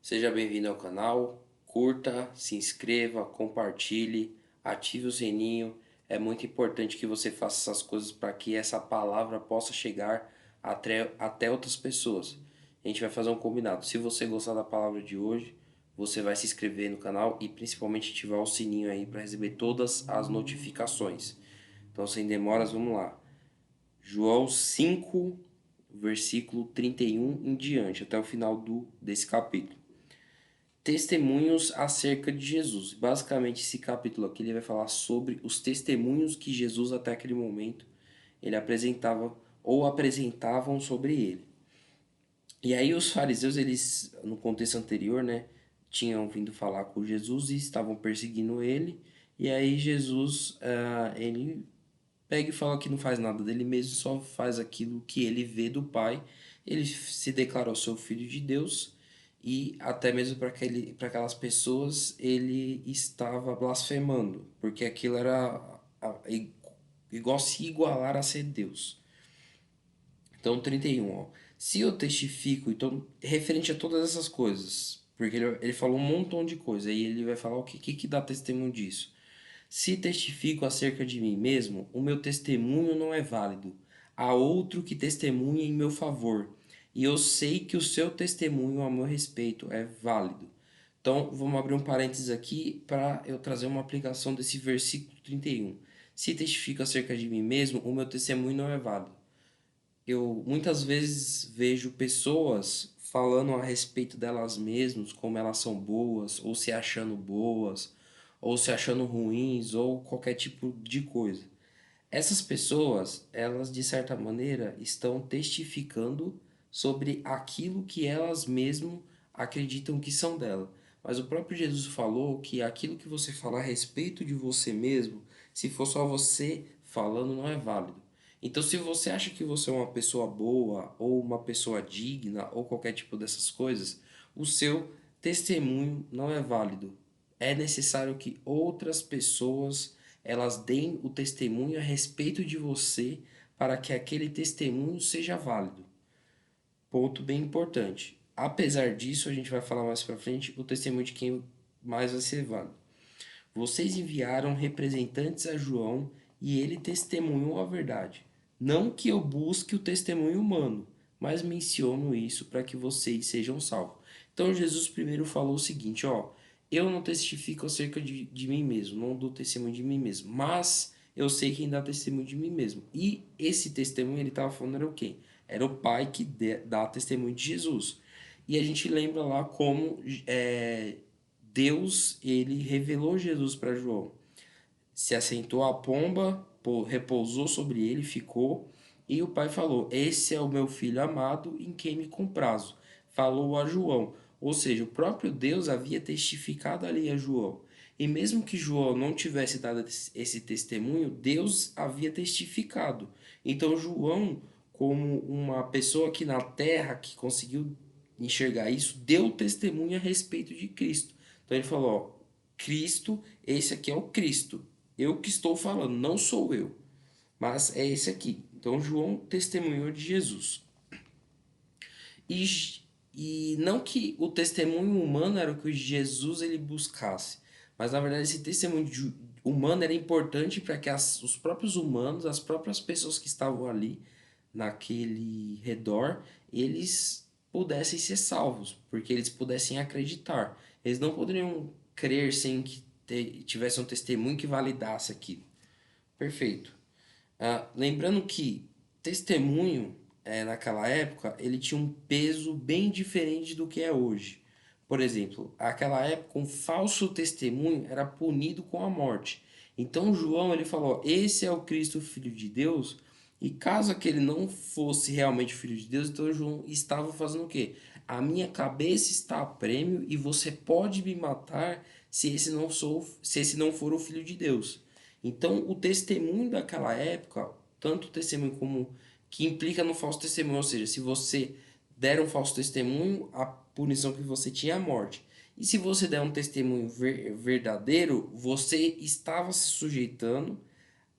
Seja bem-vindo ao canal, curta, se inscreva, compartilhe, ative o sininho. É muito importante que você faça essas coisas para que essa palavra possa chegar até outras pessoas. A gente vai fazer um combinado. Se você gostar da palavra de hoje, você vai se inscrever no canal e principalmente ativar o sininho aí para receber todas as notificações. Então, sem demoras, vamos lá. João 5, versículo 31 em diante, até o final desse capítulo. Testemunhos acerca de Jesus. Basicamente, esse capítulo aqui ele vai falar sobre os testemunhos que Jesus até aquele momento ele apresentava ou apresentavam sobre ele. E aí os fariseus, eles, no contexto anterior, né, tinham vindo falar com Jesus e estavam perseguindo ele. E aí Jesus, ele pega e fala que não faz nada dele mesmo, só faz aquilo que ele vê do Pai. Ele se declarou seu filho de Deus e até mesmo para aquelas pessoas ele estava blasfemando, porque aquilo era igual se igualar a ser Deus. Então, 31, ó. Se eu testifico, então, referente a todas essas coisas, porque ele falou um montão de coisa, aí ele vai falar o que dá testemunho disso. Se testifico acerca de mim mesmo, o meu testemunho não é válido. Há outro que testemunha em meu favor, e eu sei que o seu testemunho a meu respeito é válido. Então, vamos abrir um parênteses aqui para eu trazer uma aplicação desse versículo 31. Se testifico acerca de mim mesmo, o meu testemunho não é válido. Eu muitas vezes vejo pessoas falando a respeito delas mesmas, como elas são boas, ou se achando boas, ou se achando ruins, ou qualquer tipo de coisa. Essas pessoas, elas de certa maneira estão testificando sobre aquilo que elas mesmas acreditam que são dela. Mas o próprio Jesus falou que aquilo que você falar a respeito de você mesmo, se for só você falando, não é válido. Então, se você acha que você é uma pessoa boa, ou uma pessoa digna, ou qualquer tipo dessas coisas, o seu testemunho não é válido. É necessário que outras pessoas elas deem o testemunho a respeito de você para que aquele testemunho seja válido. Ponto bem importante. Apesar disso, a gente vai falar mais para frente o testemunho de quem mais vai ser válido. Vocês enviaram representantes a João e ele testemunhou a verdade. Não que eu busque o testemunho humano, mas menciono isso para que vocês sejam salvos. Então Jesus primeiro falou o seguinte, ó, eu não testifico acerca de mim mesmo, não dou testemunho de mim mesmo, mas eu sei quem dá testemunho de mim mesmo. E esse testemunho ele estava falando era o quê? Era o Pai que dá testemunho de Jesus. E a gente lembra lá como Deus ele revelou Jesus para João. Se assentou a pomba, repousou sobre ele, ficou, e o pai falou: Esse é o meu filho amado, em quem me comprazo. Falou a João. Ou seja, o próprio Deus havia testificado ali a João. E mesmo que João não tivesse dado esse testemunho, Deus havia testificado. Então, João, como uma pessoa aqui na terra que conseguiu enxergar isso, deu testemunho a respeito de Cristo. Então, ele falou: ó, Cristo, esse aqui é o Cristo. Eu que estou falando, não sou eu, mas é esse aqui. Então, João testemunhou de Jesus. E, e não que o testemunho humano era o que Jesus ele buscasse, mas na verdade esse testemunho humano era importante para que os próprios humanos, as próprias pessoas que estavam ali naquele redor, eles pudessem ser salvos, porque eles pudessem acreditar. Eles não poderiam crer sem que tivesse um testemunho que validasse aquilo. Perfeito. Lembrando que testemunho, naquela época, ele tinha um peso bem diferente do que é hoje. Por exemplo, naquela época, um falso testemunho era punido com a morte. Então João ele falou: esse é o Cristo, Filho de Deus. E caso aquele não fosse realmente o Filho de Deus, então João estava fazendo o quê? A minha cabeça está a prêmio e você pode me matar se esse não for o Filho de Deus. Então, o testemunho daquela época, tanto o testemunho como que implica no falso testemunho, ou seja, se você der um falso testemunho, a punição que você tinha é a morte. E se você der um testemunho verdadeiro, você estava se sujeitando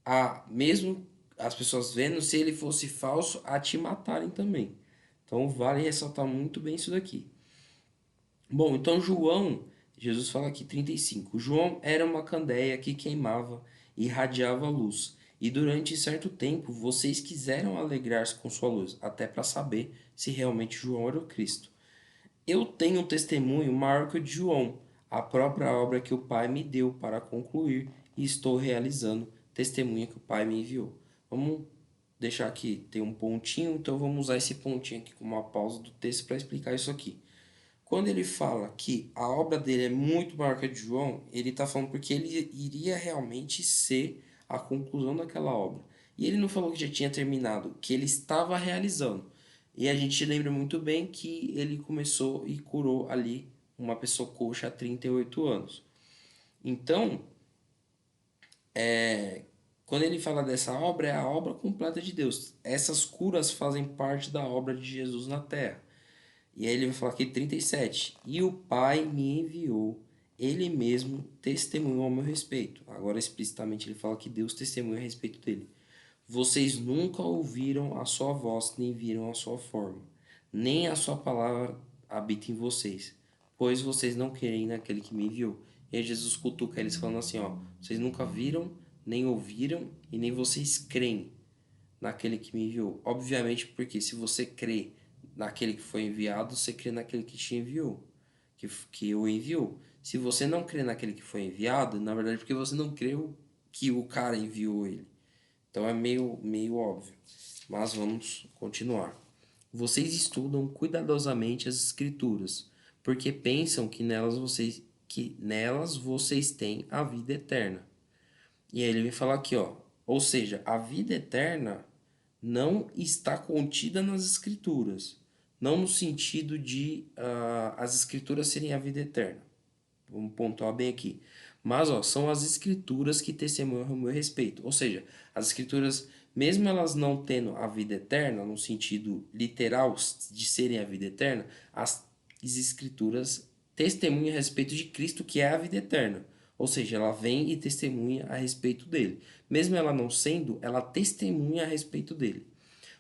a, mesmo as pessoas vendo, se ele fosse falso, a te matarem também. Então, vale ressaltar muito bem isso daqui. Bom, então João, Jesus fala aqui 35. João era uma candeia que queimava e irradiava luz. E durante certo tempo vocês quiseram alegrar-se com sua luz, até para saber se realmente João era o Cristo. Eu tenho um testemunho maior que o de João, a própria obra que o Pai me deu para concluir e estou realizando, testemunha que o Pai me enviou. Vamos deixar aqui, tem um pontinho, então vamos usar esse pontinho aqui como uma pausa do texto para explicar isso aqui. Quando ele fala que a obra dele é muito maior que a de João, ele está falando porque ele iria realmente ser a conclusão daquela obra. E ele não falou que já tinha terminado, que ele estava realizando. E a gente lembra muito bem que ele começou e curou ali uma pessoa coxa há 38 anos. Então, quando ele fala dessa obra, é a obra completa de Deus. Essas curas fazem parte da obra de Jesus na terra. E aí ele vai falar aqui 37. E o Pai me enviou, ele mesmo testemunhou ao meu respeito. Agora, explicitamente, ele fala que Deus testemunha a respeito dele. Vocês nunca ouviram a sua voz, nem viram a sua forma, nem a sua palavra habita em vocês, pois vocês não creem naquele que me enviou. E aí Jesus cutuca eles falando assim, ó, vocês nunca viram, nem ouviram, e nem vocês creem naquele que me enviou. Obviamente, porque se você crê naquele que foi enviado, você crê naquele que te enviou, que o enviou. Se você não crê naquele que foi enviado, na verdade, porque você não creu que o cara enviou ele. Então é meio óbvio. Mas vamos continuar. Vocês estudam cuidadosamente as escrituras, porque pensam que nelas vocês têm a vida eterna. E aí ele vem falar aqui, ó, ou seja, a vida eterna não está contida nas escrituras, não no sentido de as escrituras serem a vida eterna. Vamos pontuar bem aqui. Mas ó, são as escrituras que testemunham a meu respeito. Ou seja, as escrituras, mesmo elas não tendo a vida eterna, no sentido literal de serem a vida eterna, as escrituras testemunham a respeito de Cristo, que é a vida eterna. Ou seja, ela vem e testemunha a respeito dele. Mesmo ela não sendo, ela testemunha a respeito dele.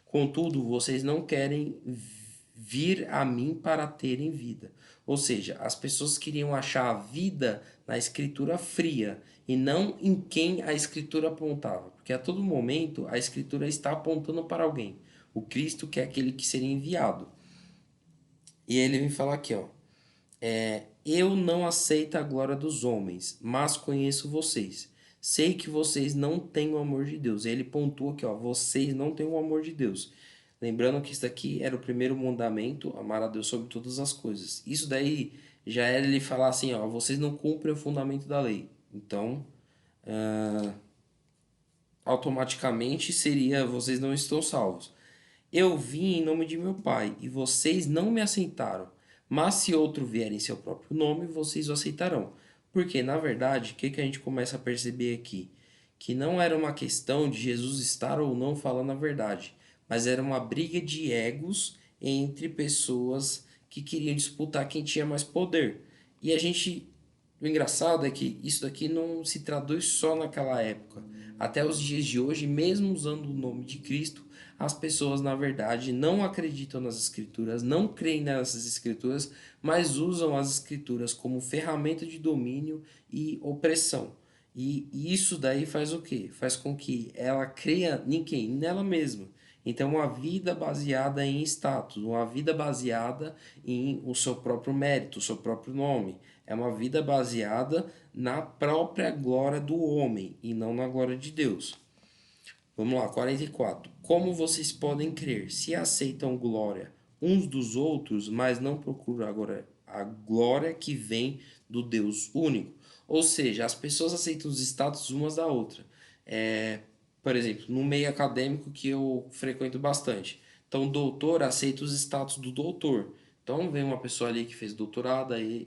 Contudo, vocês não querem vir a mim para terem vida. Ou seja, as pessoas queriam achar a vida na escritura fria e não em quem a escritura apontava, porque a todo momento a escritura está apontando para alguém, o Cristo, que é aquele que seria enviado. E ele vem falar aqui, ó, eu não aceito a glória dos homens, mas conheço vocês. Sei que vocês não têm o amor de Deus. Ele pontua aqui, ó, vocês não têm o amor de Deus. Lembrando que isso aqui era o primeiro mandamento, amar a Deus sobre todas as coisas. Isso daí já era ele falar assim, ó, vocês não cumprem o fundamento da lei. Então, automaticamente seria vocês não estão salvos. Eu vim em nome de meu Pai, e vocês não me aceitaram. Mas se outro vier em seu próprio nome, vocês o aceitarão. Porque, na verdade, o que a gente começa a perceber aqui? Que não era uma questão de Jesus estar ou não falando a verdade, mas era uma briga de egos entre pessoas que queriam disputar quem tinha mais poder. E a gente. O engraçado é que isso daqui não se traduz só naquela época. Até os dias de hoje, mesmo usando o nome de Cristo, as pessoas, na verdade, não acreditam nas escrituras, não creem nessas escrituras, mas usam as escrituras como ferramenta de domínio e opressão. E isso daí faz o quê? Faz com que ela creia em quem? Nela mesma. Então, uma vida baseada em status, uma vida baseada em o seu próprio mérito, o seu próprio nome. É uma vida baseada na própria glória do homem e não na glória de Deus. Vamos lá, 44. Como vocês podem crer se aceitam glória uns dos outros, mas não procuram agora a glória que vem do Deus único? Ou seja, as pessoas aceitam os status umas da outra. Por exemplo, no meio acadêmico que eu frequento bastante. Então, o doutor aceita os status do doutor. Então, vem uma pessoa ali que fez doutorado, aí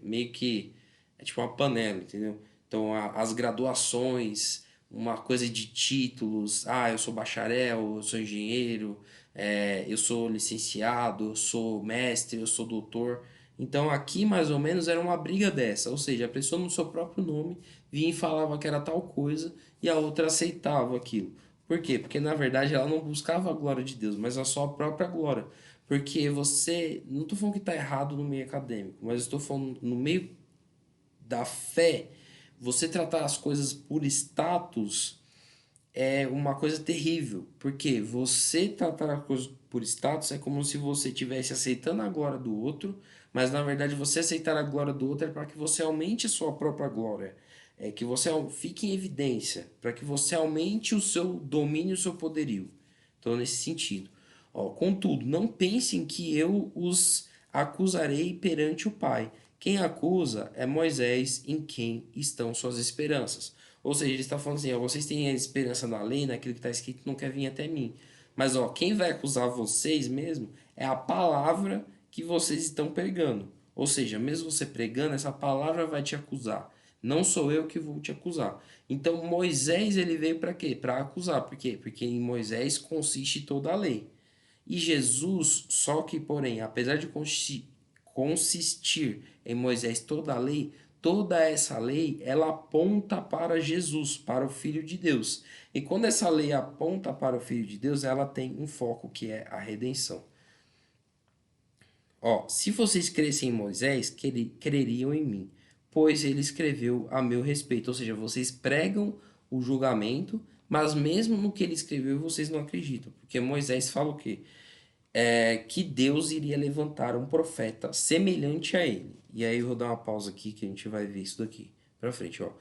meio que é tipo uma panela, entendeu? Então, as graduações, uma coisa de títulos. Ah, eu sou bacharel, eu sou engenheiro, eu sou licenciado, eu sou mestre, eu sou doutor. Então aqui mais ou menos era uma briga dessa, ou seja, a pessoa no seu próprio nome vinha e falava que era tal coisa e a outra aceitava aquilo. Por quê? Porque na verdade ela não buscava a glória de Deus, mas a sua própria glória. Porque você, não estou falando que está errado no meio acadêmico, mas estou falando no meio da fé, você tratar as coisas por status é uma coisa terrível, porque você tratar as coisas por status é como se você estivesse aceitando a glória do outro, mas na verdade você aceitar a glória do outro é para que você aumente a sua própria glória, é que você fique em evidência, para que você aumente o seu domínio e o seu poderio. Então, nesse sentido. Ó, contudo, não pensem que eu os acusarei perante o Pai. Quem acusa é Moisés, em quem estão suas esperanças. Ou seja, ele está falando assim, ó, vocês têm a esperança na lei, naquilo que está escrito, não quer vir até mim. Mas ó, quem vai acusar vocês mesmo é a palavra que vocês estão pregando. Ou seja, mesmo você pregando, essa palavra vai te acusar. Não sou eu que vou te acusar. Então Moisés ele veio para quê? Para acusar. Por quê? Porque em Moisés consiste toda a lei. E Jesus, só que, porém, apesar de consistir em Moisés toda a lei, toda essa lei, ela aponta para Jesus, para o Filho de Deus. E quando essa lei aponta para o Filho de Deus, ela tem um foco que é a redenção. Ó, se vocês crescem em Moisés, creriam em mim, pois ele escreveu a meu respeito. Ou seja, vocês pregam o julgamento, mas mesmo no que ele escreveu, vocês não acreditam. Porque Moisés fala o quê? Que Deus iria levantar um profeta semelhante a ele. E aí eu vou dar uma pausa aqui que a gente vai ver isso daqui pra frente, ó.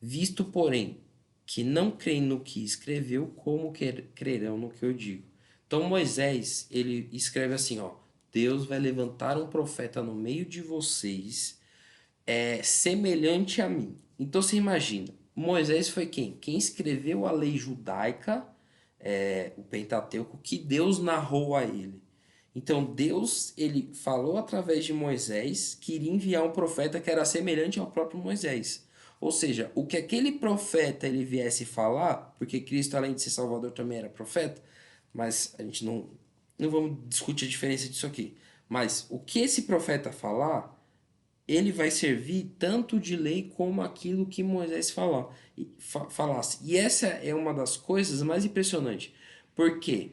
Visto, porém, que não creem no que escreveu, como crerão no que eu digo? Então Moisés, ele escreve assim, ó: Deus vai levantar um profeta no meio de vocês, semelhante a mim. Então você imagina, Moisés foi quem? Quem escreveu a lei judaica, o Pentateuco, que Deus narrou a ele. Então Deus, ele falou através de Moisés que iria enviar um profeta que era semelhante ao próprio Moisés. Ou seja, o que aquele profeta ele viesse falar, porque Cristo além de ser Salvador também era profeta, mas a gente não vamos discutir a diferença disso aqui. Mas o que esse profeta falar, ele vai servir tanto de lei como aquilo que Moisés falasse. E essa é uma das coisas mais impressionantes. Porque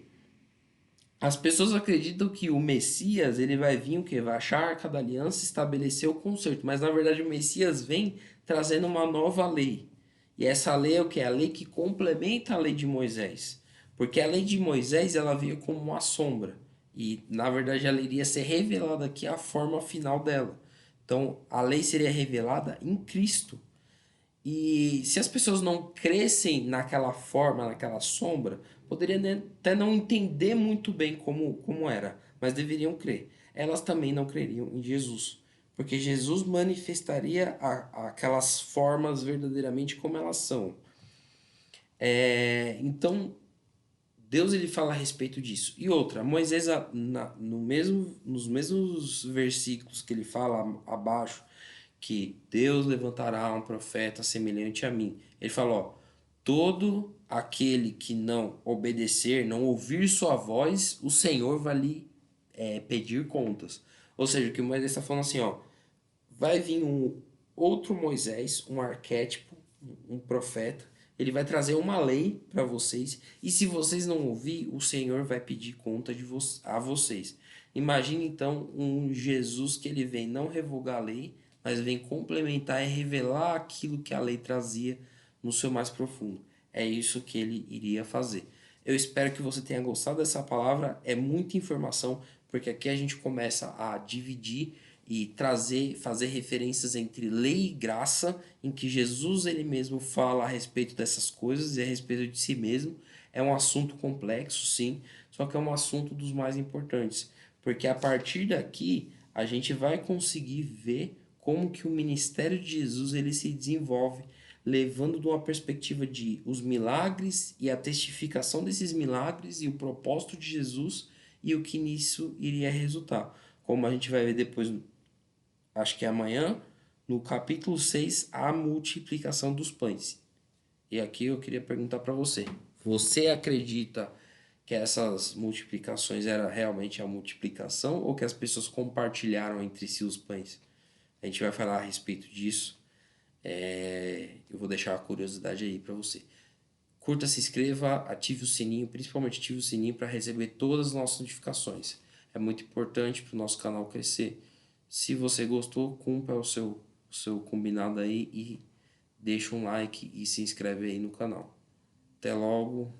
as pessoas acreditam que o Messias ele vai vir o quê? Vai achar a Arca da Aliança e estabelecer o conserto. Mas na verdade o Messias vem trazendo uma nova lei. E essa lei é o que? A lei que complementa a lei de Moisés. Porque a lei de Moisés ela veio como uma sombra. E na verdade ela iria ser revelada aqui a forma final dela. Então a lei seria revelada em Cristo. E se as pessoas não crescem naquela forma, naquela sombra, poderiam até não entender muito bem como era, mas deveriam crer. Elas também não creriam em Jesus, porque Jesus manifestaria aquelas formas verdadeiramente como elas são. Então, Deus ele fala a respeito disso. E outra, Moisés, nos mesmos versículos que ele fala abaixo, que Deus levantará um profeta semelhante a mim. Ele fala, ó, todo aquele que não obedecer, não ouvir sua voz, o Senhor vai lhe pedir contas. Ou seja, o que Moisés está falando assim, ó, vai vir um outro Moisés, um arquétipo, um profeta, ele vai trazer uma lei para vocês, e se vocês não ouvir, o Senhor vai pedir conta a vocês. Imagine então um Jesus que ele vem não revogar a lei, mas vem complementar e revelar aquilo que a lei trazia no seu mais profundo. É isso que ele iria fazer. Eu espero que você tenha gostado dessa palavra. É muita informação, porque aqui a gente começa a dividir e fazer referências entre lei e graça, em que Jesus ele mesmo fala a respeito dessas coisas e a respeito de si mesmo. É um assunto complexo, sim, só que é um assunto dos mais importantes, porque a partir daqui a gente vai conseguir ver como que o ministério de Jesus ele se desenvolve, levando de uma perspectiva de os milagres e a testificação desses milagres e o propósito de Jesus e o que nisso iria resultar. Como a gente vai ver depois, acho que é amanhã, no capítulo 6 a multiplicação dos pães. E aqui eu queria perguntar para você: você acredita que essas multiplicações era realmente a multiplicação ou que as pessoas compartilharam entre si os pães? A gente vai falar a respeito disso. Eu vou deixar a curiosidade aí para você. Curta, se inscreva, ative o sininho, principalmente ative o sininho para receber todas as nossas notificações. é muito importante para o nosso canal crescer. Se você gostou, cumpra o seu combinado aí e deixa um like e se inscreve aí no canal. Até logo.